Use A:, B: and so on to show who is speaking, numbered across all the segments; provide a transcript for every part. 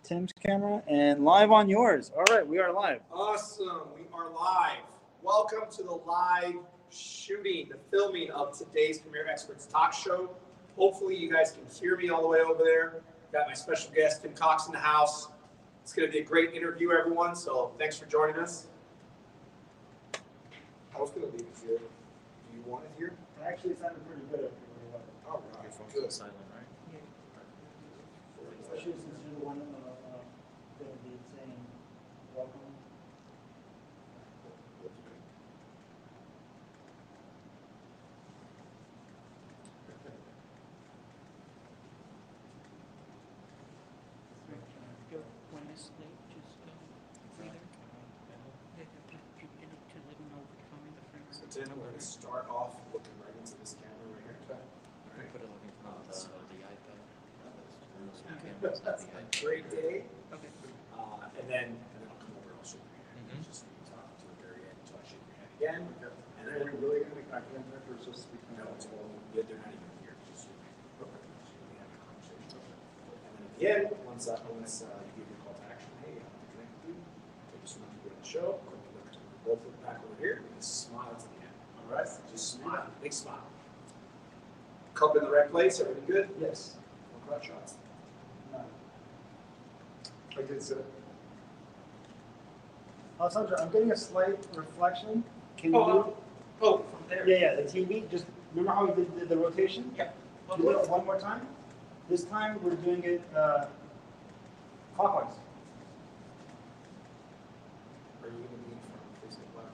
A: Tim's camera and live on yours. All right, we are live.
B: Awesome, we are live. Welcome to the live shooting, the filming of today's Premier Experts Talk Show. Hopefully you guys can hear me all the way over there. Got my special guest, Tim Cox, in the house. It's going to be a great interview, everyone, so thanks for joining us. I was going to leave it here. Do you want it here?
A: Actually, it sounded pretty good.
B: All right, good. Silent, right?
A: Especially since you're the one going to be saying welcome.
C: When it's late, just breathe to let them know we're coming.
B: So Tim, we're going to start off looking right into this camera right here. Okay. All right.
D: Put it looking from the iPad.
B: Great day.
C: Okay.
B: And then I'll come over and I'll shake your hand. Just talk to the very end until I shake your hand again. And then we're really going to be back in there for just speaking. No, it's all good. They're not even here. Just we have a conversation. And then again, once you give your call to action, hey, I want to connect with you. Take just want to go to the show. Both look back over here and smile to the end. All right? Just smile. Big smile. Cup in the right place. Everything good?
A: Yes.
B: No crotch shots.
A: No.
B: I did sit.
A: Alessandro, I'm getting a slight reflection. Can you
B: From there.
A: Yeah, the TV. Just remember how we did the rotation?
B: Yeah.
A: Do it one more time. This time we're doing it clockwise.
B: Are you going to be in front of Facebook Live?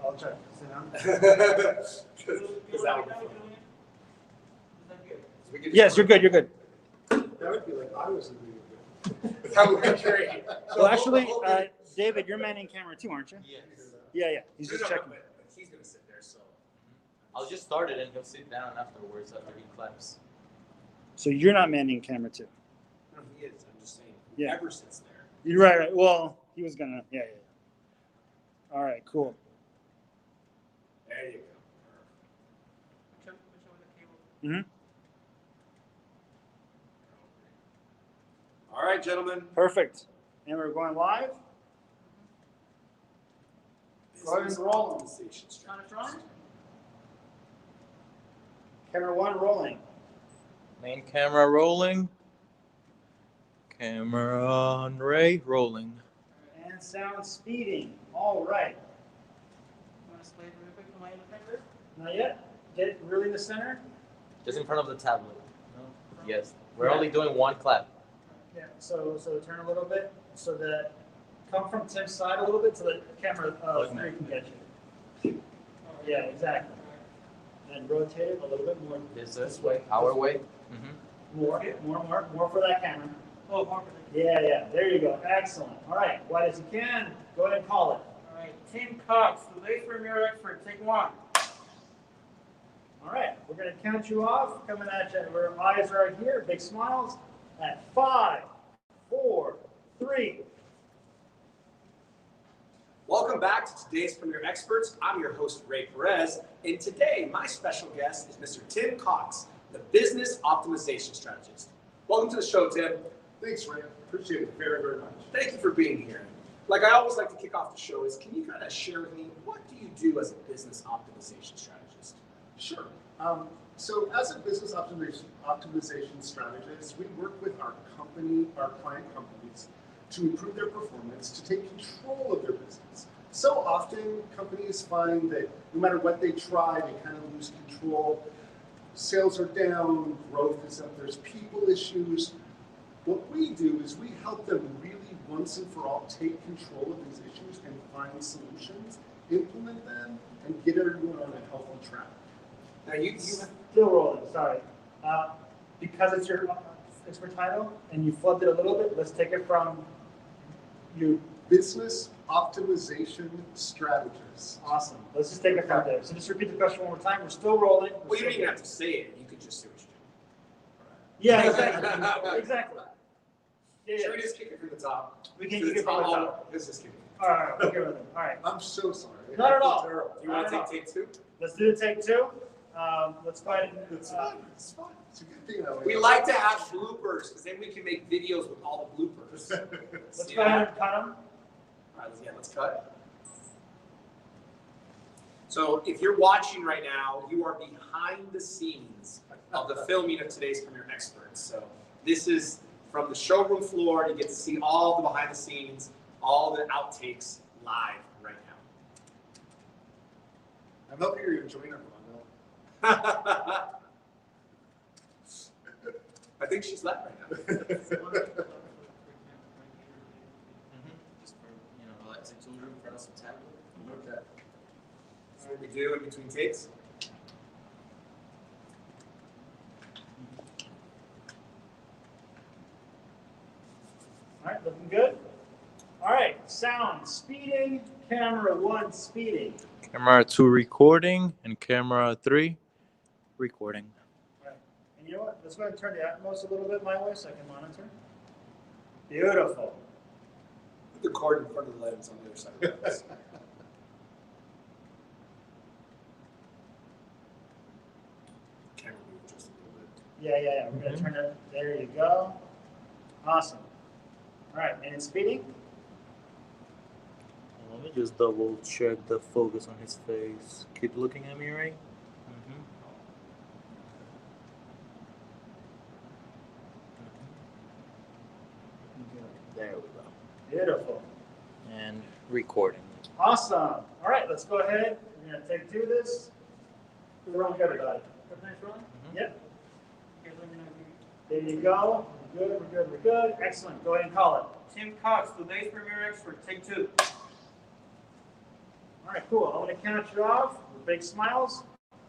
A: I'll check. Sit down.
B: Because that would be fun.
A: Yes, you're good. You're good.
B: That would be like I was agreeing with. That would be great.
A: Well, actually, David, you're manning camera too, aren't you?
D: Yes.
A: Yeah. He's just checking.
B: But he's going to sit there, so.
D: I'll just start it and he'll sit down afterwards after he claps.
A: So you're not manning camera too.
B: No, he is. I'm just saying.
A: Yeah.
B: Whoever sits there.
A: You're right. Well, he was gonna. Yeah. All right. Cool.
B: There you go.
A: Mm-hmm.
B: All right, gentlemen.
A: Perfect. And we're going live. Go ahead and roll. Camera one rolling.
D: Main camera rolling. Camera on Ray rolling.
A: And sound speeding. All right.
C: Want to slide real quick for my finger?
A: Not yet. Get it really in the center.
D: Just in front of the tablet. No? Yes. We're only doing one clap.
A: Yeah. So turn a little bit so that come from Tim's side a little bit so that the camera 3 can get you. Yeah, exactly. And rotate it a little bit more.
D: This way. Our way.
A: More for that camera.
C: Oh, more.
A: Yeah. There you go. Excellent. All right. Wide as you can. Go ahead and call it.
C: All right, Tim Cox, today's Premier Expert, take one.
A: All right. We're going to count you off. Coming at you. Our eyes are here. Big smiles. At 5, 4, 3.
B: Welcome back to today's Premier Experts. I'm your host, Ray Perez, and today my special guest is Mr. Tim Cox, the Business Optimization Strategist. Welcome to the show, Tim.
E: Thanks, Ray. Appreciate it very, very much.
B: Thank you for being here. Like I always like to kick off the show is, can you kind of share with me, what do you do as a business optimization strategist?
E: Sure. So as a business optimization strategist, we work with our client companies to improve their performance, to take control of their business. So often companies find that no matter what they try, they kind of lose control. Sales are down, growth is up, there's people issues. What we do is we help them really once and for all take control of these issues and find solutions, implement them, and get everyone on a healthy track.
B: Now you
A: Still rolling. Sorry. Because it's your expert title and you flubbed it a little bit, let's take it from you.
E: Business optimization strategist.
A: Awesome. Let's just take it from there. So just repeat the question one more time. We're still rolling.
B: well, you don't even have to say it. You could just say what you do.
A: Yeah, exactly. Yeah.
B: Should we just kick it from the top?
A: We can kick it from the top.
B: Let's just kick it.
A: All right, we'll get with it. All right.
E: I'm so sorry.
A: Not at all.
E: Terrible.
B: Do you want to take 2?
A: Let's do the take 2. Let's go ahead and
E: It's fine. It's fine. It's a good thing that
B: We like to have bloopers because then we can make videos with all the bloopers.
A: Let's go ahead and cut them.
B: All right, let's cut. So if you're watching right now, you are behind the scenes of the filming of today's Premiere Experts. So this is from the showroom floor. You get to see all the behind the scenes, all the outtakes live right now.
E: I'm hoping you're enjoying it, Rondo.
B: I think she's left right now.
D: Just for, relaxing children, in front of some tablet.
E: Okay.
B: That's what we do in between takes.
A: All right, looking good. All right, sound speeding, camera 1 speeding.
C: Camera 2 recording and camera 3 recording.
A: All right. And you know what? Let's go ahead and turn the Atmos a little bit my way so I can monitor. Beautiful.
B: Put the cord in front of the lens on the other side of the lens. Camera move just a little bit.
A: Yeah. We're going to turn it. There you go. Awesome. All right, and it's speeding.
C: Let me just double check the focus on his face. Keep looking at me, right? There we go.
A: Beautiful.
C: And recording.
A: Awesome. All right, let's go ahead. We're going to take 2 of this. We're on everybody. Everything's rolling? Yep. There you go. We're good. Excellent. Go ahead and call it.
C: Tim Cox, today's Premiere Expert, take 2.
A: All right, cool. I'm going to count you off with big smiles.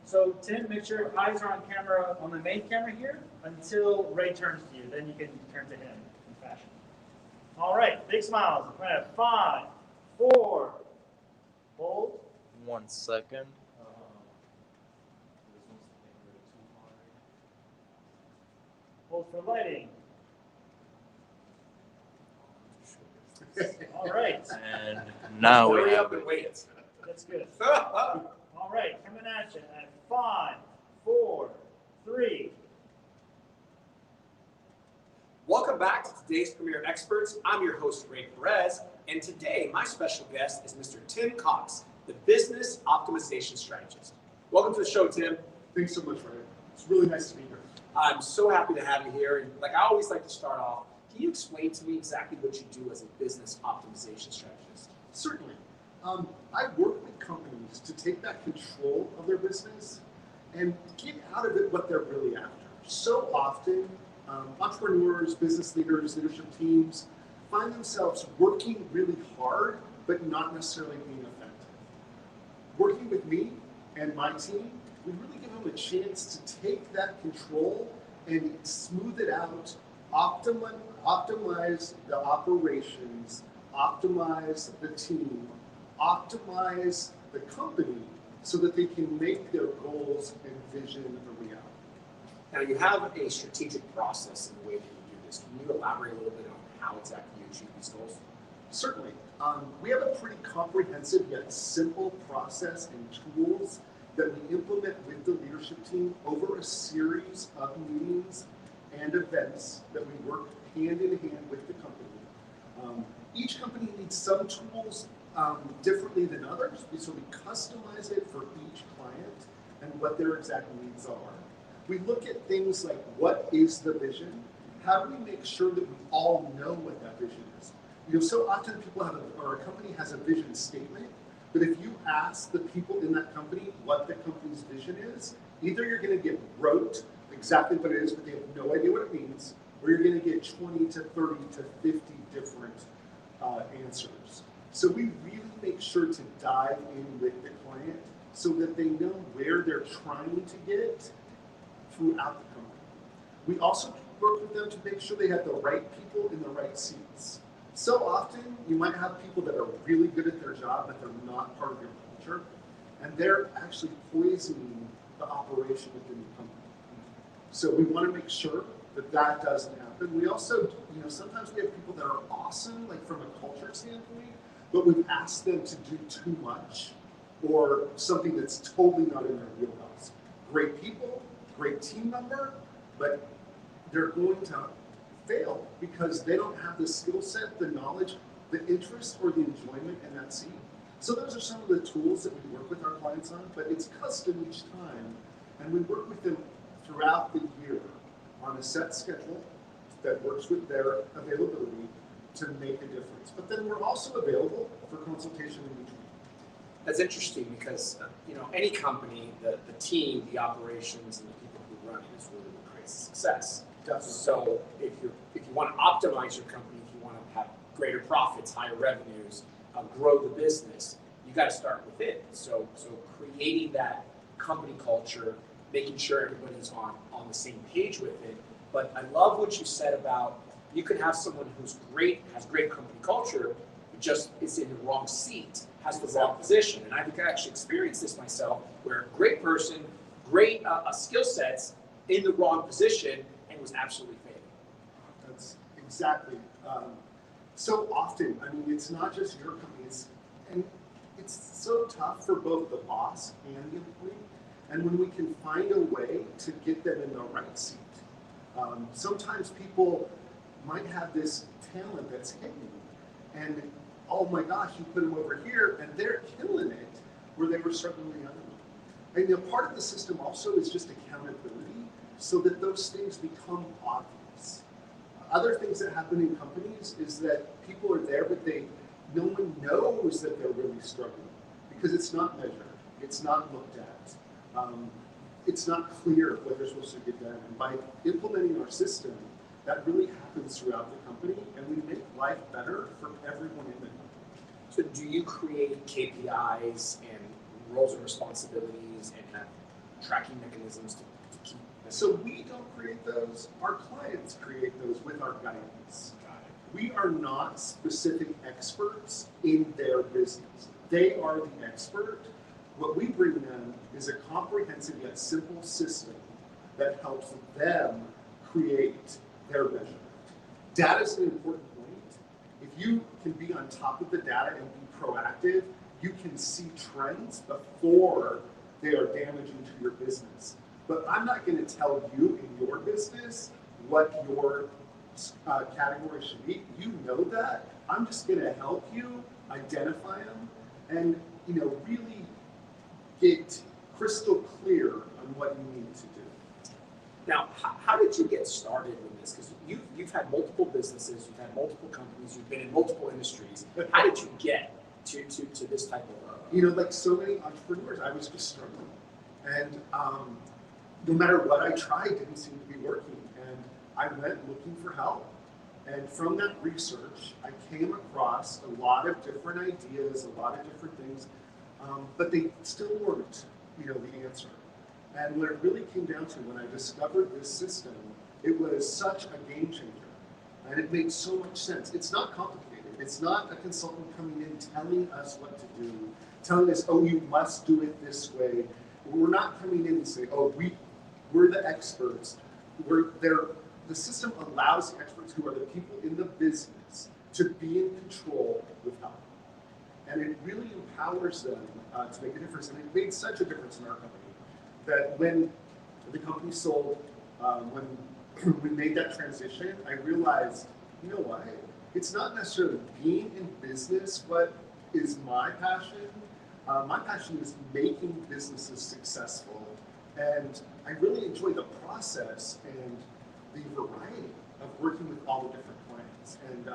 A: So, Tim, make sure your eyes are on camera, on the main camera here, until Ray turns to you. Then you can turn to him in fashion. All right, big smiles. We're going to have 5, 4, hold.
C: 1 second.
A: Hold for lighting. All right,
C: And now we
B: Hurry
C: have
B: up and wait.
A: that's good. All right, coming at you at 5, 4, 3.
B: Welcome back to today's Premiere Experts. I'm your host, Ray Perez, and today my special guest is Mr. Tim Cox, the Business Optimization Strategist. Welcome to the show, Tim.
E: Thanks so much, Ray. It's really nice to be here.
B: I'm so happy to have you here. And like I always like to start off, can you explain to me exactly what you do as a business optimization strategist?
E: Certainly. I work with companies to take back control of their business and get out of it what they're really after. So often, entrepreneurs, business leaders, leadership teams find themselves working really hard, but not necessarily being effective. Working with me and my team, we really give them a chance to take that control and smooth it out, optimize the operations, optimize the team, optimize the company so that they can make their goals and vision a reality.
B: Now you have a strategic process in the way that you do this. Can you elaborate a little bit on how exactly you achieve these goals?
E: Certainly. We have a pretty comprehensive yet simple process and tools that we implement with the leadership team over a series of meetings and events that we work hand in hand with the company. Each company needs some tools differently than others, so we customize it for each client and what their exact needs are. We look at things like, what is the vision? How do we make sure that we all know what that vision is? So often people have or a company has a vision statement, but if you ask the people in that company what the company's vision is, either you're going to get wrote exactly what it is, but they have no idea what it means, or you're going to get 20 to 30 to 50 different answers. So we really make sure to dive in with the client so that they know where they're trying to get throughout the company. We also work with them to make sure they have the right people in the right seats. So often, you might have people that are really good at their job, but they're not part of your culture, and they're actually poisoning the operation within the company. So we want to make sure that that doesn't happen. We also, sometimes we have people that are awesome, like from a culture standpoint, but we've asked them to do too much or something that's totally not in their wheelhouse. Great people, great team member, but they're going to fail because they don't have the skill set, the knowledge, the interest, or the enjoyment in that seat. So those are some of the tools that we work with our clients on, but it's custom each time, and we work with them throughout the year on a set schedule that works with their availability to make a difference. But then we're also available for consultation in between.
B: That's interesting because any company, the team, the operations, and the people who run it is really what creates success.
E: Definitely.
B: So if you want to optimize your company, if you want to have greater profits, higher revenues, grow the business, you got to start within. So creating that company culture, making sure everybody's on the same page with it. But I love what you said about you can have someone who's great, has great company culture, but just is in the wrong seat, has the wrong position. And I think I actually experienced this myself, where a great person, great skill sets in the wrong position, and was absolutely failing.
E: That's exactly. So often, I mean, it's not just your company, and it's so tough for both the boss and the employee. And when we can find a way to get them in the right seat, sometimes people might have this talent that's hidden, and oh my gosh, you put them over here, and they're killing it where they were struggling the other one. And part of the system also is just accountability, so that those things become obvious. Other things that happen in companies is that people are there, but no one knows that they're really struggling because it's not measured, it's not looked at. It's not clear what they're supposed to get done. And by implementing our system, that really happens throughout the company, and we make life better for everyone in the company.
B: So do you create KPIs and roles and responsibilities and have tracking mechanisms to keep them?
E: So we don't create those. Our clients create those with our guidance. We are not specific experts in their business. They are the expert. What we bring them is a comprehensive yet simple system that helps them create their measurement. Data is an important point. If you can be on top of the data and be proactive, you can see trends before they are damaging to your business. But I'm not going to tell you in your business what your category should be. You know that. I'm just going to help you identify them and really get crystal clear on what you need to do.
B: Now, how did you get started with this? Because you've had multiple businesses, you've had multiple companies, you've been in multiple industries. How did you get to this type of?
E: Like so many entrepreneurs, I was just struggling. And no matter what I tried, it didn't seem to be working. And I went looking for help. And from that research, I came across a lot of different ideas, a lot of different things, but they still weren't, the answer. And what it really came down to when I discovered this system, it was such a game changer. And it made so much sense. It's not complicated. It's not a consultant coming in telling us what to do, telling us, oh, you must do it this way. We're not coming in and saying, oh, we're the experts. The system allows the experts, who are the people in the business, to be in control with help. And it really empowers them to make a difference. And it made such a difference in our company that when the company sold, when we made that transition, I realized, you know what? It's not necessarily being in business what is my passion. My passion is making businesses successful. And I really enjoy the process and the variety of working with all the different clients. And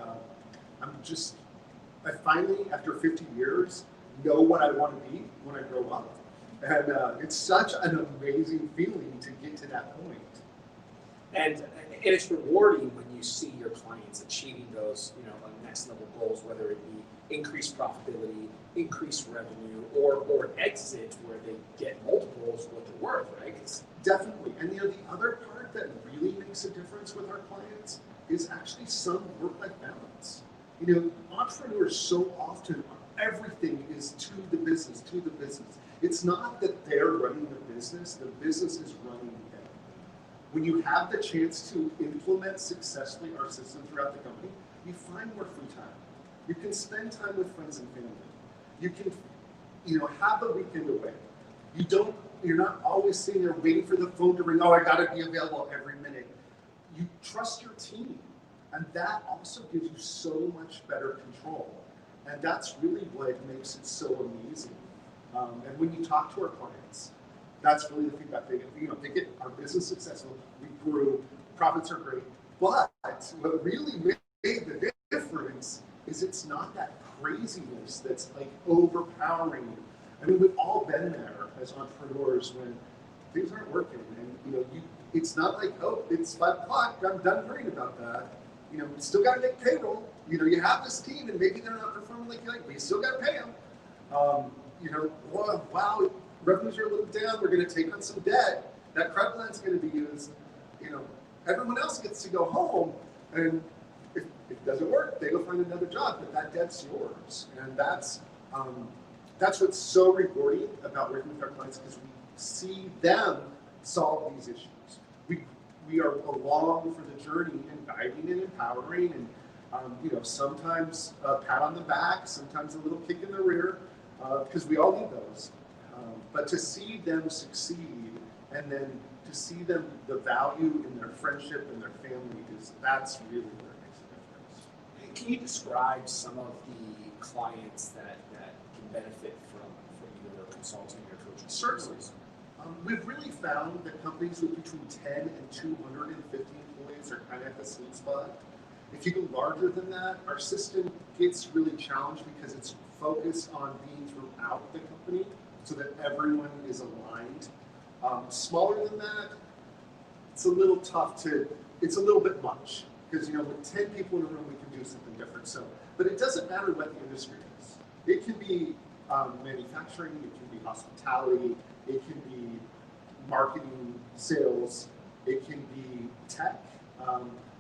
E: I finally, after 50 years, know what I want to be when I grow up. And it's such an amazing feeling to get to that point.
B: And it's rewarding when you see your clients achieving those, next level goals, whether it be increased profitability, increased revenue, or exit where they get multiples of what they're worth, right?
E: Definitely. And the other part that really makes a difference with our clients is actually some work-life balance. Entrepreneurs so often, everything is to the business. It's not that they're running the business is running them. When you have the chance to implement successfully our system throughout the company, you find more free time. You can spend time with friends and family. You can, have a weekend away. You're not always sitting there waiting for the phone to ring. Oh, I got to be available every minute. You trust your team, and that also gives you so much better control. And that's really what makes it so amazing. And when you talk to our clients, that's really the feedback they get. They get our business successful, we grew, profits are great. But what really made the difference is it's not that craziness that's like overpowering you. I mean, we've all been there as entrepreneurs when things aren't working, and it's not like, oh, it's 5 o'clock, I'm done worrying about that. You still got to make payroll. You have this team, and maybe they're not performing like you like, but you still got to pay them. Wow, revenues are a little down. We're going to take on some debt. That credit line's going to be used. Everyone else gets to go home, and if it doesn't work, they go find another job. But that debt's yours, and that's what's so rewarding about working with our clients, because we see them solve these issues. We are along for the journey and guiding and empowering, and sometimes a pat on the back, sometimes a little kick in the rear, because we all need those. But to see them succeed, and then to see them the value in their friendship and their family, that's really what makes a difference.
B: Can you describe some of the clients that can benefit from your consulting or coaching services?
E: We've really found that companies with between 10 and 250 employees are kind of at the sweet spot. If you go larger than that, our system gets really challenged because it's focused on being throughout the company so that everyone is aligned. Smaller than that, it's a little tough it's a little bit much, because with 10 people in a room, we can do something different. But it doesn't matter what the industry is. It can be manufacturing, it can be hospitality, it can be marketing, sales, it can be tech.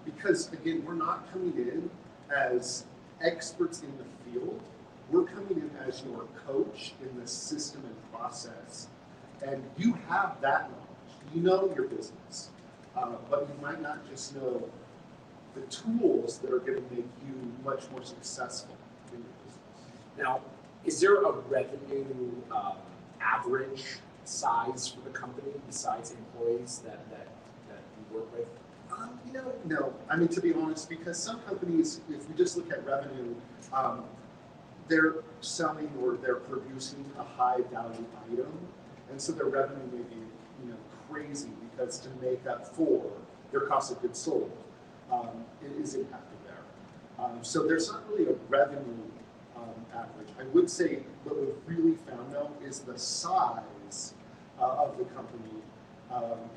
E: Because again, we're not coming in as experts in the field. We're coming in as your coach in the system and process. And you have that knowledge. You know your business. But you might not just know the tools that are going to make you much more successful in your business.
B: Now, is there a revenue average size for the company besides employees that you work with?
E: No. I mean, to be honest, because some companies, if we just look at revenue, they're selling or they're producing a high value item, and so their revenue may be crazy, because to make up for their cost of goods sold, it is impacted there. So there's not really a revenue average. I would say what we've really found though is the size of the company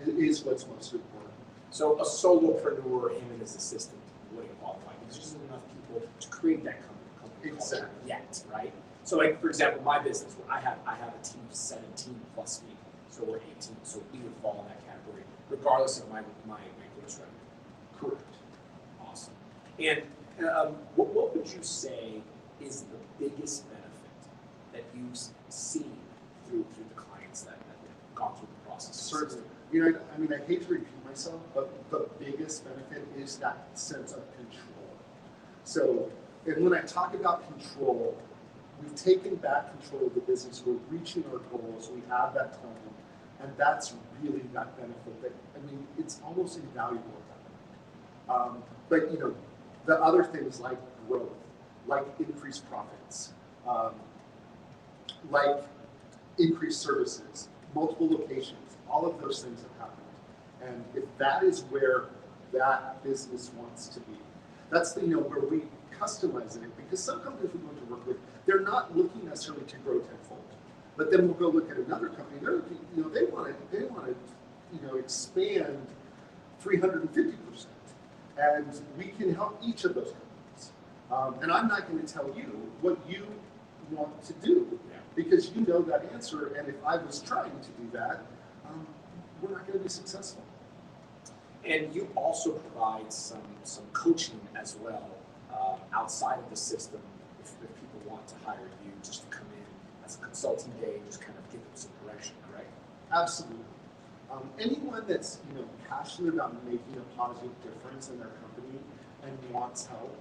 E: is what's most important.
B: So a solopreneur, him and his assistant wouldn't qualify because there's enough people to create that company culture yet, right? So like, for example, my business, I have a team of 17 plus me, so we're 18, so we would fall in that category, regardless of my gross revenue.
E: Correct.
B: Awesome. And what would you say is the biggest benefit that you've seen through the clients that have gone through the process?
E: Certainly. I hate to repeat myself, but the biggest benefit is that sense of control. So, and when I talk about control, we've taken back control of the business. We're reaching our goals. We have that time, and that's really that benefit. It's almost invaluable at that point. But the other things like growth, like increased profits, like increased services, multiple locations, all of those things have happened. And if that is where that business wants to be, that's where we customize it, because some companies we're going to work with, they're not looking necessarily to grow tenfold. But then we'll go look at another company. They're looking, they want to expand 350%, and we can help each of those companies. And I'm not going to tell you what you want to do, because you know that answer. And if I was trying to do that, we're not going to be successful.
B: And you also provide some coaching as well outside of the system if people want to hire you just to come in as a consulting day and just kind of give them some direction, correct?
E: Absolutely. Anyone that's passionate about making a positive difference in their company and wants help,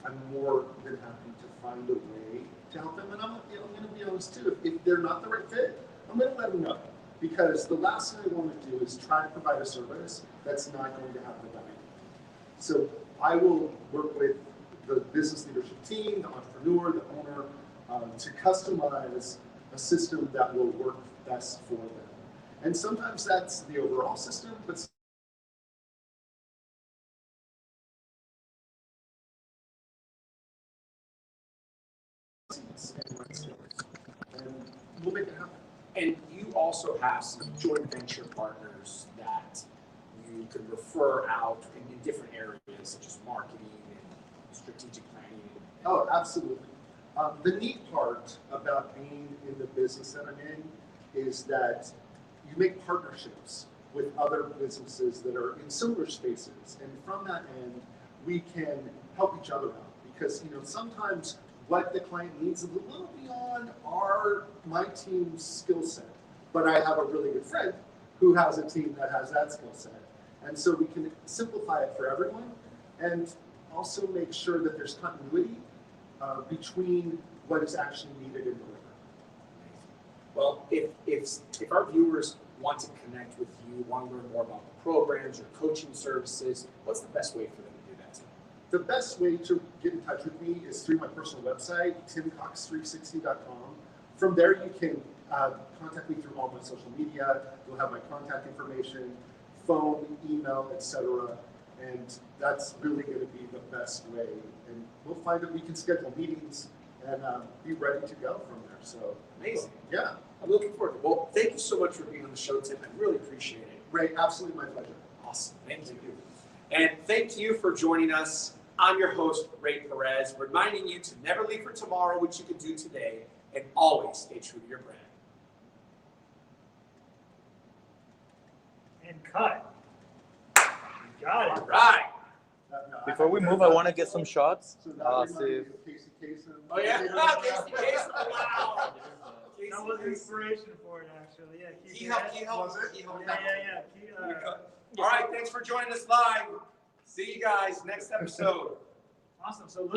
E: I'm more than happy to find a way to help them. And I'm going to be honest too, if they're not the right fit, I'm going to let them know, because the last thing I want to do is try to provide a service that's not going to have the value. So I will work with the business leadership team, the entrepreneur, the owner, to customize a system that will work best for them. And sometimes that's the overall system, but and we'll make it happen.
B: And you also have some joint venture partners that you can refer out in different areas, such as marketing and strategic planning.
E: Oh, absolutely. The neat part about being in the business that I'm in is that you make partnerships with other businesses that are in similar spaces, and from that end, we can help each other out, because sometimes what the client needs is a little beyond my team's skill set, but I have a really good friend who has a team that has that skill set, and so we can simplify it for everyone, and also make sure that there's continuity between what is actually needed and delivered.
B: Well, if our viewers want to connect with you, want to learn more about the programs, your coaching services, what's the best way for them to do that?
E: The best way to get in touch with me is through my personal website, timcox360.com. From there, you can contact me through all my social media. You'll have my contact information, phone, email, etc. And that's really going to be the best way. And we'll find that we can schedule meetings and be ready to go from there. So
B: amazing.
E: Yeah.
B: I'm looking forward to it. Well, thank you so much for being on the show, Tim. I really appreciate it.
E: Ray, absolutely my pleasure.
B: Awesome. Thank you. And thank you for joining us. I'm your host, Ray Perez, reminding you to never leave for tomorrow what you can do today, and always stay true to your brand.
A: And cut. You got it.
B: All right.
C: Before we move, I want to get some shots.
E: So that
C: See
E: reminds
C: if
E: me of Casey Kasem.
B: Oh, yeah? Casey Kasem. Wow. Casey
A: That was
B: Kasem.
A: inspiration for it, actually. Yeah.
B: He helped.
E: Was it?
B: He helped.
A: Yeah.
B: All right. Thanks for joining us live. See you guys next episode.
A: Awesome. So.